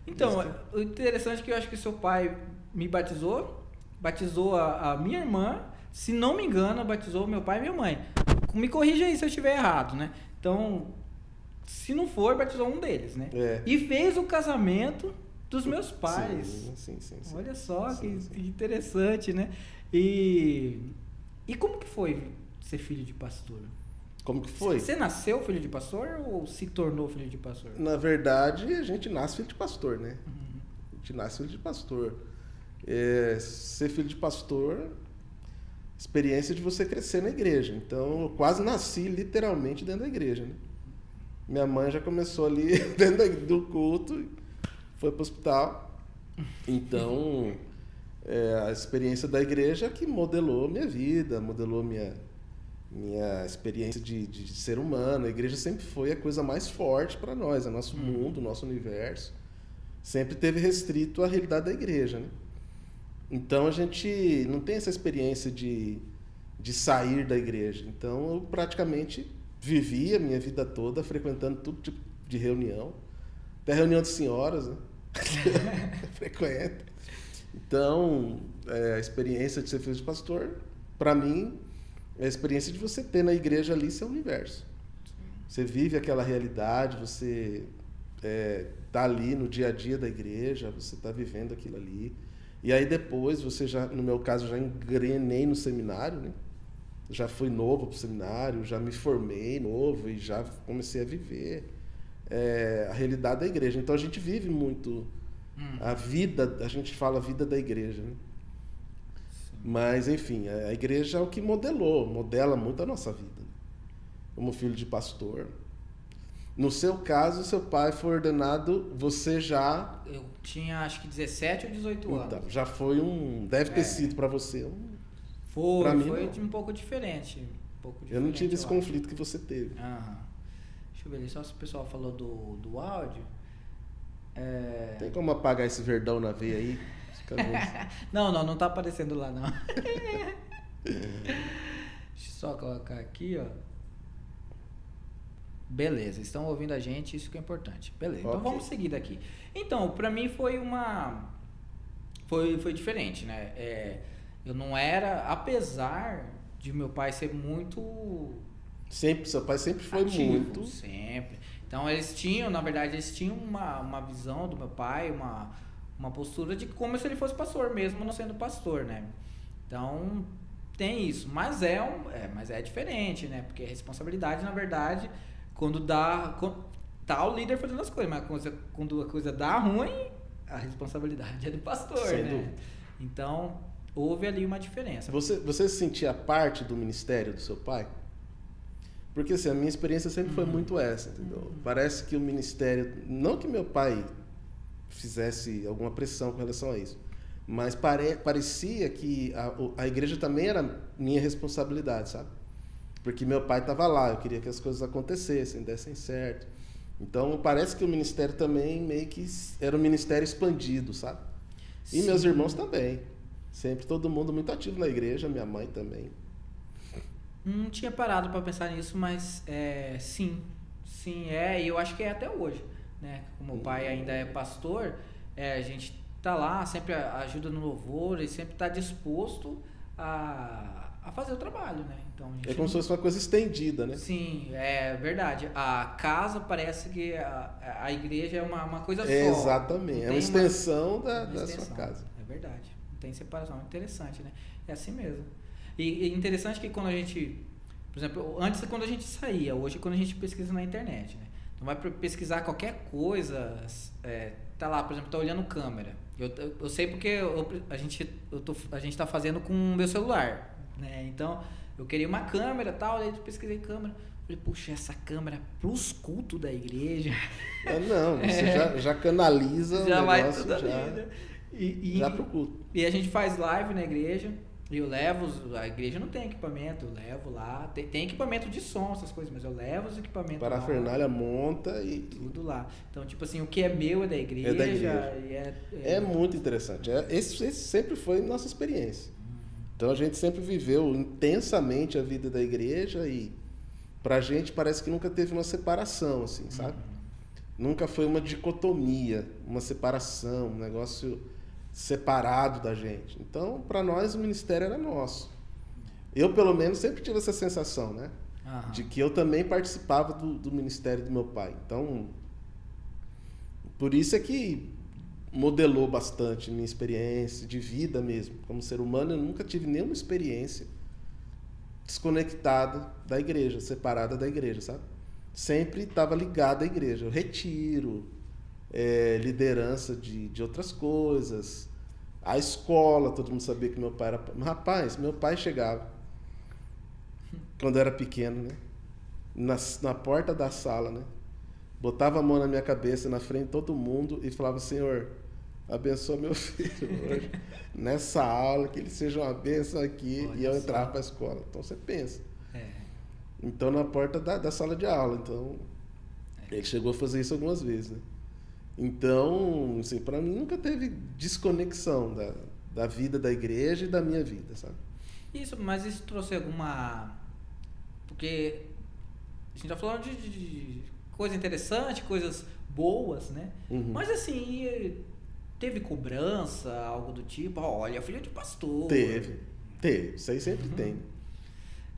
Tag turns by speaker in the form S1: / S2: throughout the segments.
S1: Então, o interessante é que eu acho que seu pai me batizou a minha irmã, se não me engano, batizou meu pai e minha mãe. Me corrija aí se eu estiver errado, né? Então, se não for, batizou um deles, né? E fez o casamento dos meus pais.
S2: Sim.
S1: Olha só que interessante, né? E como que foi ser filho de pastor?
S2: Como que foi?
S1: Você nasceu filho de pastor ou se tornou filho de pastor?
S2: Na verdade, a gente nasce filho de pastor, né? A gente nasce filho de pastor. Ser filho de pastor, experiência de você crescer na igreja. Então, eu quase nasci literalmente dentro da igreja, né? Minha mãe já começou ali dentro do culto, foi para o hospital. Então, a experiência da igreja que modelou minha vida, modelou minha experiência de ser humano. A igreja sempre foi a coisa mais forte para nós, o nosso mundo, o nosso universo. Sempre teve restrito à realidade da igreja, né? Então a gente não tem essa experiência de sair da igreja. Então eu praticamente vivi a minha vida toda frequentando todo tipo de reunião, até reunião de senhoras, né? Frequenta. Então, a experiência de ser filho de pastor, para mim, é a experiência de você ter na igreja ali seu universo. Você vive aquela realidade, você tá ali no dia a dia da igreja, você tá vivendo aquilo ali. E aí depois você já, no meu caso, já engrenei no seminário, né? Já fui novo pro seminário, já me formei novo e já comecei a viver a realidade da igreja. Então a gente vive muito a vida, a gente fala a vida da igreja, né? Mas, enfim, a igreja é o que modela muito a nossa vida. Como filho de pastor. No seu caso, seu pai foi ordenado, você já...
S1: Eu tinha, acho que 17 ou 18 anos.
S2: Então, já foi deve ter sido para você
S1: Foi
S2: não.
S1: um pouco diferente.
S2: Eu não tive esse conflito que você teve.
S1: Deixa eu ver ali, só se o pessoal falou do áudio.
S2: Tem como apagar esse verdão na veia aí?
S1: Não tá aparecendo lá, não. Deixa eu só colocar aqui, ó. Beleza, estão ouvindo a gente, isso que é importante. Beleza, então vamos seguir daqui. Então, pra mim foi foi diferente, né? Eu não era, apesar de meu pai ser muito...
S2: Seu pai sempre foi
S1: ativo,
S2: muito...
S1: Sempre. Então eles tinham uma visão do meu pai, uma postura de como se ele fosse pastor, mesmo não sendo pastor, né? Então, tem isso. Mas é diferente, né? Porque a responsabilidade, na verdade, quando tá o líder fazendo as coisas, mas quando a coisa dá ruim, a responsabilidade é do pastor,
S2: Sem
S1: né?
S2: dúvida.
S1: Então, houve ali uma diferença.
S2: Você se sentia parte do ministério do seu pai? Porque assim, a minha experiência sempre foi muito essa, entendeu? Parece que o ministério... Não que meu pai fizesse alguma pressão com relação a isso, mas parecia que a igreja também era minha responsabilidade, sabe? Porque meu pai estava lá, eu queria que as coisas acontecessem, dessem certo. Então parece que o ministério também meio que era um ministério expandido, sabe? E
S1: Sim.
S2: Meus irmãos também. Sempre todo mundo muito ativo na igreja, minha mãe também.
S1: Não tinha parado para pensar nisso, mas sim, e eu acho que é até hoje, né? Como o pai ainda é pastor, a gente tá lá, sempre ajuda no louvor e sempre tá disposto a fazer o trabalho, né? Então,
S2: É como se fosse uma coisa estendida, né?
S1: Sim, é verdade. A casa parece que a igreja é uma coisa só.
S2: Exatamente, é uma extensão da
S1: extensão.
S2: sua casa.
S1: É verdade, não tem separação, é interessante, né? É assim mesmo. E interessante que quando a gente, por exemplo, antes quando a gente saía, hoje quando a gente pesquisa na internet, né? Então vai pesquisar qualquer coisa, tá lá, por exemplo, tá olhando câmera. Eu sei porque a gente tá fazendo com o meu celular, né? Então, eu queria uma câmera e tal, daí eu pesquisei câmera. Falei, puxa, essa câmera pros cultos da igreja.
S2: Não, você já canaliza
S1: já
S2: o
S1: vai
S2: negócio,
S1: tudo ali, né?
S2: já pro culto.
S1: E a gente faz live na igreja. E eu levo, a igreja não tem equipamento, eu levo lá, tem equipamento de som, essas coisas, mas eu levo os equipamentos
S2: Parafernália monta e...
S1: Tudo lá. Então, tipo assim, o que é meu é da igreja.
S2: É da igreja.
S1: E
S2: é muito interessante. Esse sempre foi nossa experiência. Então, a gente sempre viveu intensamente a vida da igreja e pra gente parece que nunca teve uma separação, assim, sabe? Nunca foi uma dicotomia, uma separação, um negócio separado da gente. Então, para nós, o ministério era nosso. Eu, pelo menos, sempre tive essa sensação, né?
S1: Aham.
S2: De que eu também participava do ministério do meu pai. Então, por isso é que modelou bastante minha experiência de vida mesmo. Como ser humano, eu nunca tive nenhuma experiência desconectada da igreja, separada da igreja, sabe? Sempre estava ligado à igreja. Eu retiro, liderança de outras coisas. A escola, todo mundo sabia que meu pai era... Rapaz, meu pai chegava, quando eu era pequeno, né? Na porta da sala, né? Botava a mão na minha cabeça, na frente de todo mundo e falava: Senhor, abençoa meu filho hoje, nessa aula, que ele seja uma bênção aqui.
S1: Olha
S2: e eu
S1: só.
S2: entrava para a escola. Então você pensa.
S1: É.
S2: Então, na porta da sala de aula. Então, ele chegou a fazer isso algumas vezes, né? Então, assim, para mim nunca teve desconexão da vida da igreja e da minha vida, sabe?
S1: Isso, mas isso trouxe alguma... Porque a gente tá falando de coisa interessante, coisas boas, né?
S2: Uhum.
S1: Mas assim, teve cobrança, algo do tipo, olha, filho de pastor.
S2: Teve. Isso aí sempre tem.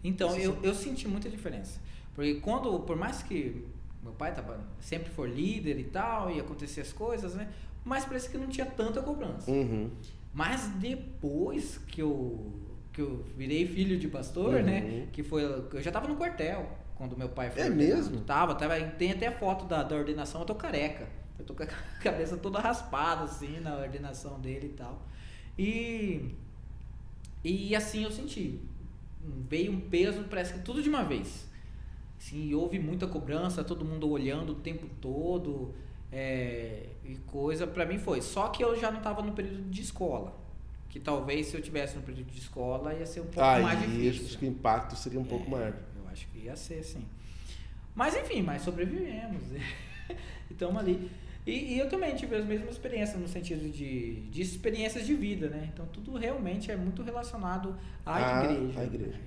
S1: Então, eu senti muita diferença. Porque por mais que meu pai sempre for líder e tal, e acontecer as coisas, né? Mas parece que não tinha tanta cobrança.
S2: Uhum.
S1: Mas depois que eu virei filho de pastor, né? Que foi... Eu já tava no quartel quando meu pai foi ordenado.
S2: Mesmo?
S1: Tem até foto da ordenação, eu tô careca. Eu tô com a cabeça toda raspada, assim, na ordenação dele e tal. E assim eu senti. Veio um peso, parece que tudo de uma vez. Assim, houve muita cobrança, todo mundo olhando o tempo todo. E coisa, pra mim foi. Só que eu já não tava no período de escola. Que talvez se eu tivesse no período de escola ia ser um pouco mais difícil.
S2: Acho que o impacto seria um pouco maior.
S1: Eu acho que ia ser, sim. Mas enfim, sobrevivemos. E estamos ali. E eu também tive as mesmas experiências no sentido de experiências de vida, né? Então tudo realmente é muito relacionado à igreja.
S2: À igreja.